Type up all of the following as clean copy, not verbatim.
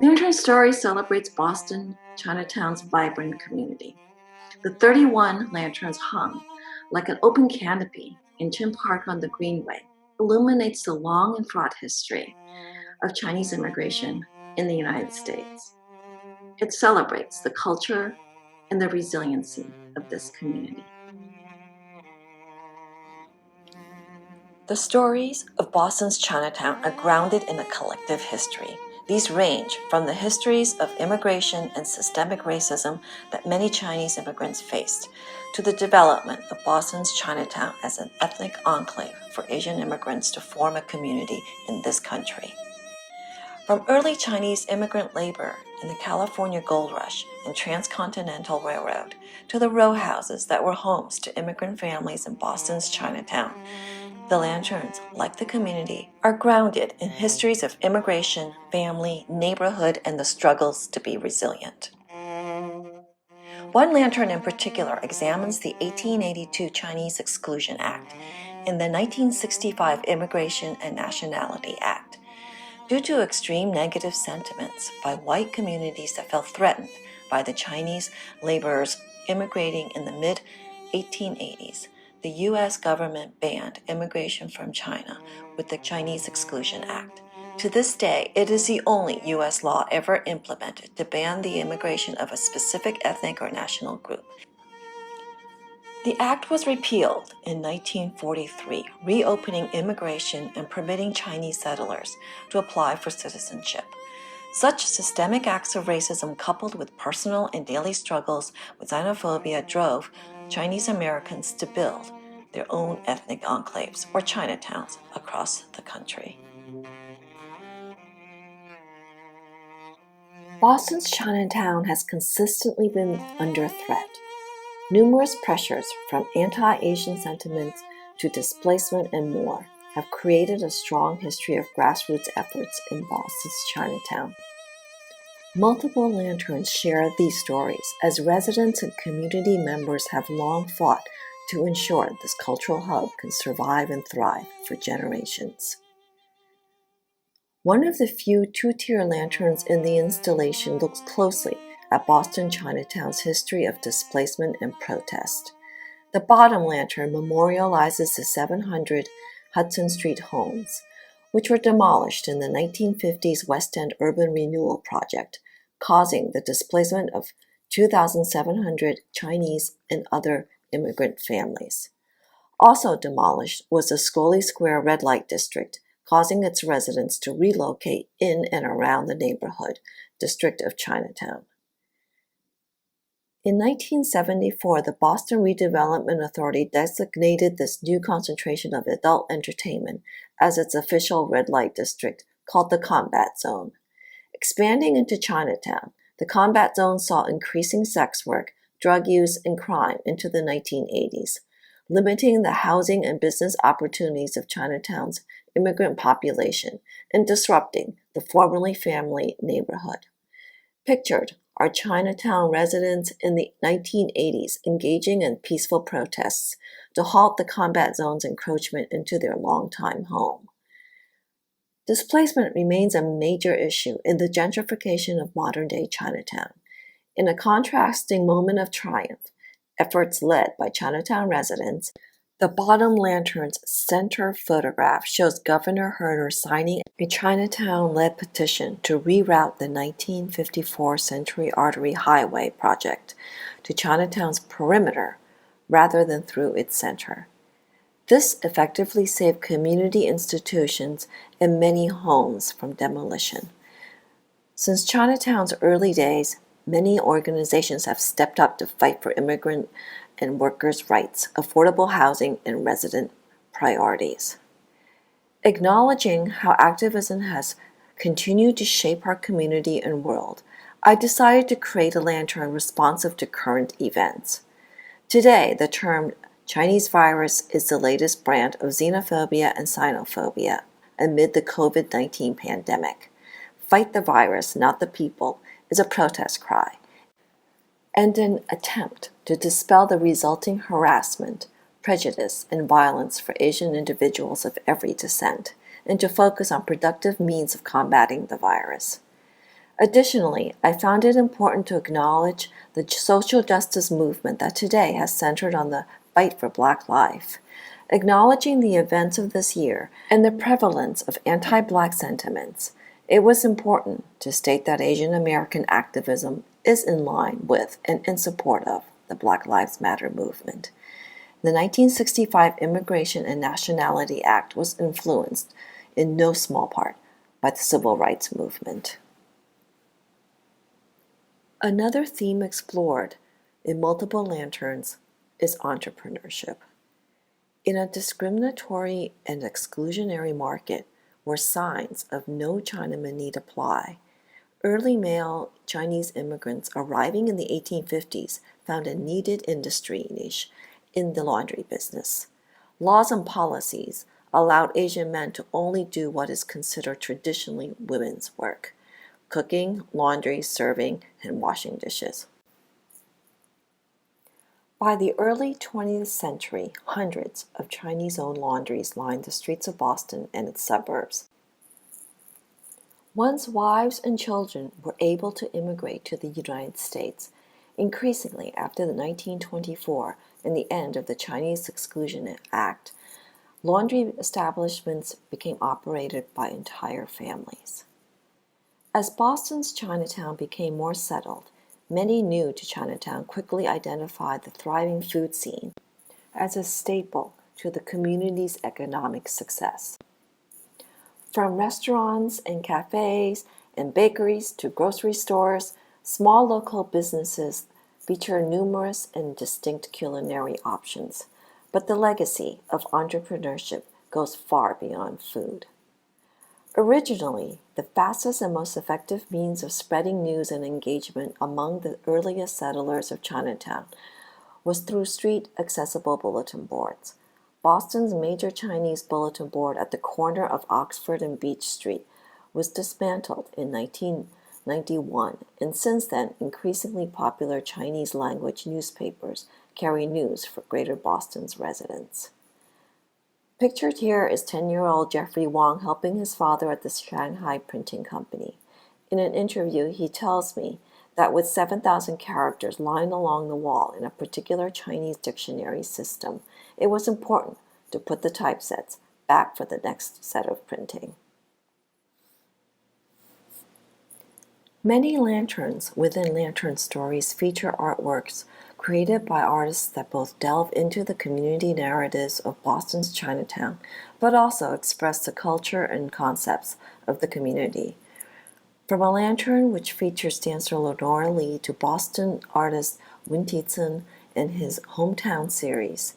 Lantern Story celebrates Boston Chinatown's vibrant community. The 31 lanterns hung like an open canopy in Chin Park on the Greenway illuminates the long and fraught history of Chinese immigration in the United States. It celebrates the culture and the resiliency of this community. The stories of Boston's Chinatown are grounded in a collective history. These range from the histories of immigration and systemic racism that many Chinese immigrants faced, to the development of Boston's Chinatown as an ethnic enclave for Asian immigrants to form a community in this country. From early Chinese immigrant labor in the California Gold Rush and Transcontinental Railroad to the row houses that were homes to immigrant families in Boston's Chinatown, the lanterns, like the community, are grounded in histories of immigration, family, neighborhood, and the struggles to be resilient. One lantern in particular examines the 1882 Chinese Exclusion Act and the 1965 Immigration and Nationality Act. Due to extreme negative sentiments by white communities that felt threatened by the Chinese laborers immigrating in the mid-1880s, the U.S. government banned immigration from China with the Chinese Exclusion Act. To this day, it is the only U.S. law ever implemented to ban the immigration of a specific ethnic or national group. The act was repealed in 1943, reopening immigration and permitting Chinese settlers to apply for citizenship. Such systemic acts of racism coupled with personal and daily struggles with xenophobia drove Chinese Americans to build their own ethnic enclaves or Chinatowns across the country. Boston's Chinatown has consistently been under threat. Numerous pressures, from anti-Asian sentiments to displacement and more, have created a strong history of grassroots efforts in Boston's Chinatown. Multiple lanterns share these stories, as residents and community members have long fought to ensure this cultural hub can survive and thrive for generations. One of the few two-tier lanterns in the installation looks closely at Boston Chinatown's history of displacement and protest. The bottom lantern memorializes the 700 Hudson Street homes, which were demolished in the 1950s West End Urban Renewal Project, causing the displacement of 2,700 Chinese and other immigrant families. Also demolished was the Scully Square Red Light District, causing its residents to relocate in and around the neighborhood district of Chinatown. In 1974, the Boston Redevelopment Authority designated this new concentration of adult entertainment as its official red light district, called the Combat Zone. Expanding into Chinatown, the Combat Zone saw increasing sex work, drug use, and crime into the 1980s, limiting the housing and business opportunities of Chinatown's immigrant population and disrupting the formerly family neighborhood. Pictured are Chinatown residents in the 1980s engaging in peaceful protests to halt the Combat Zone's encroachment into their longtime home. Displacement remains a major issue in the gentrification of modern-day Chinatown. In a contrasting moment of triumph, efforts led by Chinatown residents, the bottom lantern's center photograph shows Governor Herter signing a Chinatown-led petition to reroute the 1954 Century Artery Highway project to Chinatown's perimeter rather than through its center. This effectively saved community institutions and many homes from demolition. Since Chinatown's early days, many organizations have stepped up to fight for immigrant and workers' rights, affordable housing, and resident priorities. Acknowledging how activism has continued to shape our community and world, I decided to create a lantern responsive to current events. Today, the term Chinese virus is the latest brand of xenophobia and xenophobia amid the COVID-19 pandemic. Fight the virus, not the people, is a protest cry, and an attempt to dispel the resulting harassment, prejudice, and violence for Asian individuals of every descent, and to focus on productive means of combating the virus. Additionally, I found it important to acknowledge the social justice movement that today has centered on the fight for Black life. Acknowledging the events of this year and the prevalence of anti-Black sentiments, it was important to state that Asian American activism is in line with and in support of the Black Lives Matter movement. The 1965 Immigration and Nationality Act was influenced, in no small part, by the Civil Rights Movement. Another theme explored in multiple lanterns is entrepreneurship. In a discriminatory and exclusionary market where signs of no Chinaman need apply, early male Chinese immigrants arriving in the 1850s found a needed industry niche in the laundry business. Laws and policies allowed Asian men to only do what is considered traditionally women's work: cooking, laundry, serving, and washing dishes. By the early 20th century, hundreds of Chinese-owned laundries lined the streets of Boston and its suburbs. Once wives and children were able to immigrate to the United States, increasingly after the 1924 and the end of the Chinese Exclusion Act, laundry establishments became operated by entire families. As Boston's Chinatown became more settled, many new to Chinatown quickly identified the thriving food scene as a staple to the community's economic success. From restaurants and cafes and bakeries to grocery stores, small local businesses feature numerous and distinct culinary options, but the legacy of entrepreneurship goes far beyond food. Originally, the fastest and most effective means of spreading news and engagement among the earliest settlers of Chinatown was through street-accessible bulletin boards. Boston's major Chinese bulletin board at the corner of Oxford and Beach Street was dismantled in 1991, and since then, increasingly popular Chinese-language newspapers carry news for Greater Boston's residents. Pictured here is 10-year-old Jeffrey Wong helping his father at the Shanghai Printing Company. In an interview, he tells me that with 7,000 characters lined along the wall in a particular Chinese dictionary system, it was important to put the typesets back for the next set of printing. Many lanterns within Lantern Stories feature artworks created by artists that both delve into the community narratives of Boston's Chinatown, but also express the culture and concepts of the community. From a lantern which features dancer Lenora Lee to Boston artist Wen Tizhen and his Hometown series,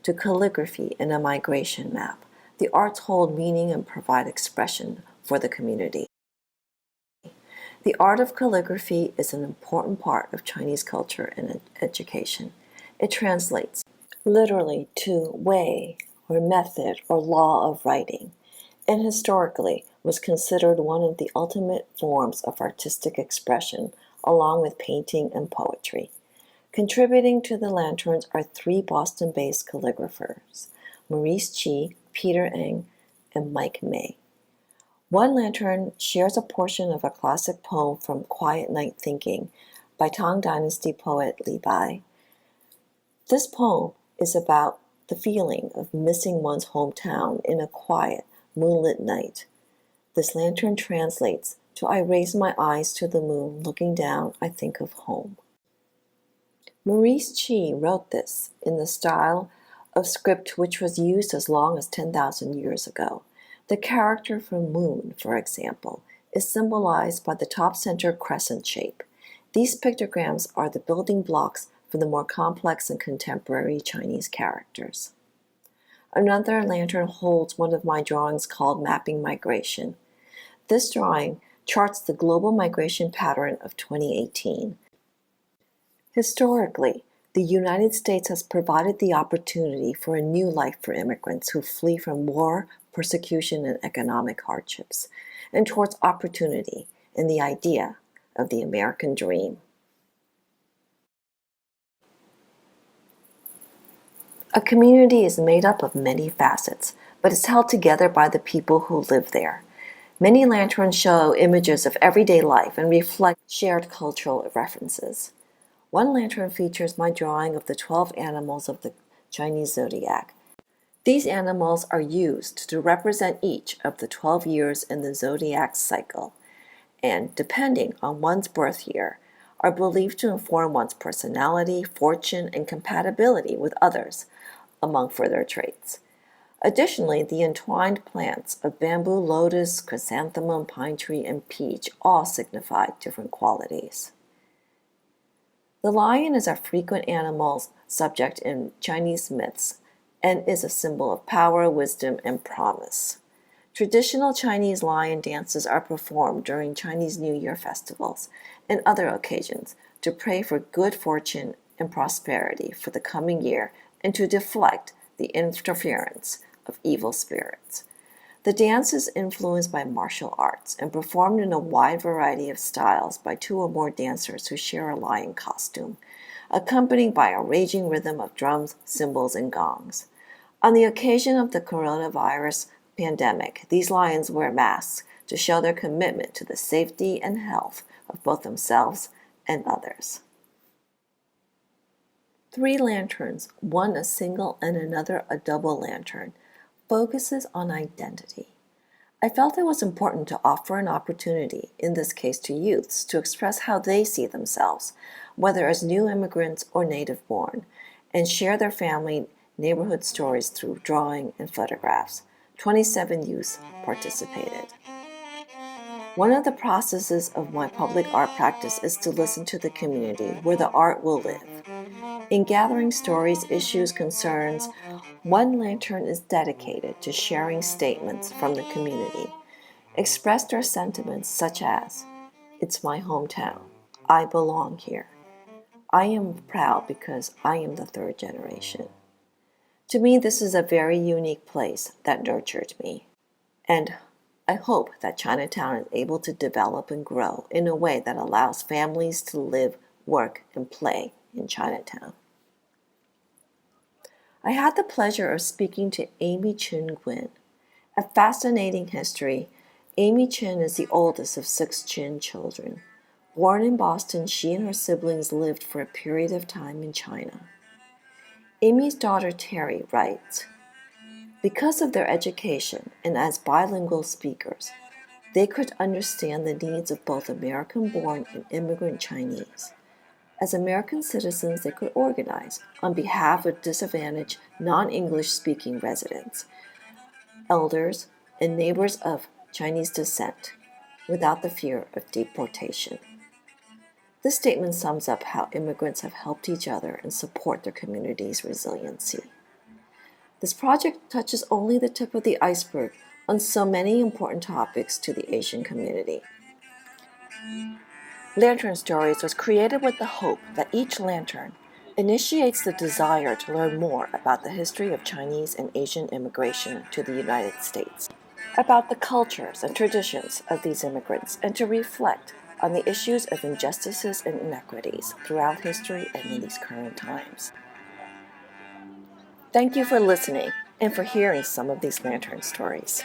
to calligraphy and a migration map, the arts hold meaning and provide expression for the community. The art of calligraphy is an important part of Chinese culture and education. It translates literally to way or method or law of writing, and historically was considered one of the ultimate forms of artistic expression, along with painting and poetry. Contributing to the lanterns are 3 Boston-based calligraphers, Maurice Chi, Peter Eng, and Mike May. One lantern shares a portion of a classic poem from Quiet Night Thinking by Tang Dynasty poet Li Bai. This poem is about the feeling of missing one's hometown in a quiet, moonlit night. This lantern translates to I raise my eyes to the moon, looking down, I think of home. Maurice Chi wrote this in the style of script which was used as long as 10,000 years ago. The character for moon, for example, is symbolized by the top center crescent shape. These pictograms are the building blocks for the more complex and contemporary Chinese characters. Another lantern holds one of my drawings called Mapping Migration. This drawing charts the global migration pattern of 2018. Historically, the United States has provided the opportunity for a new life for immigrants who flee from war, persecution, and economic hardships, and towards opportunity and the idea of the American dream. A community is made up of many facets, but is held together by the people who live there. Many lanterns show images of everyday life and reflect shared cultural references. One lantern features my drawing of the 12 animals of the Chinese zodiac. These animals are used to represent each of the 12 years in the zodiac cycle, and depending on one's birth year, are believed to inform one's personality, fortune, and compatibility with others, among further traits. Additionally, the entwined plants of bamboo, lotus, chrysanthemum, pine tree, and peach all signify different qualities. The lion is a frequent animal subject in Chinese myths and is a symbol of power, wisdom, and promise. Traditional Chinese lion dances are performed during Chinese New Year festivals and other occasions to pray for good fortune and prosperity for the coming year and to deflect the interference of evil spirits. The dance is influenced by martial arts and performed in a wide variety of styles by two or more dancers who share a lion costume, accompanied by a raging rhythm of drums, cymbals, and gongs. On the occasion of the coronavirus pandemic, these lions wear masks to show their commitment to the safety and health of both themselves and others. 3 lanterns, one a single and another a double lantern, focuses on identity. I felt it was important to offer an opportunity, in this case to youths, to express how they see themselves, whether as new immigrants or native born, and share their family neighborhood stories through drawing and photographs. 27 youths participated. One of the processes of my public art practice is to listen to the community where the art will live. In gathering stories, issues, concerns, one lantern is dedicated to sharing statements from the community, expressed or sentiments such as, "It's my hometown. I belong here. I am proud because I am the 3rd generation." To me, this is a very unique place that nurtured me. And I hope that Chinatown is able to develop and grow in a way that allows families to live, work, and play in Chinatown. I had the pleasure of speaking to Amy Chin Gwyn. A fascinating history. Amy Chin is the oldest of 6 Chin children. Born in Boston, she and her siblings lived for a period of time in China. Amy's daughter Terry writes, "Because of their education and as bilingual speakers, they could understand the needs of both American-born and immigrant Chinese. As American citizens, they could organize on behalf of disadvantaged non-English speaking residents, elders, and neighbors of Chinese descent without the fear of deportation." This statement sums up how immigrants have helped each other and support their community's resiliency. This project touches only the tip of the iceberg on so many important topics to the Asian community. Lantern Stories was created with the hope that each lantern initiates the desire to learn more about the history of Chinese and Asian immigration to the United States, about the cultures and traditions of these immigrants, and to reflect on the issues of injustices and inequities throughout history and in these current times. Thank you for listening and for hearing some of these lantern stories.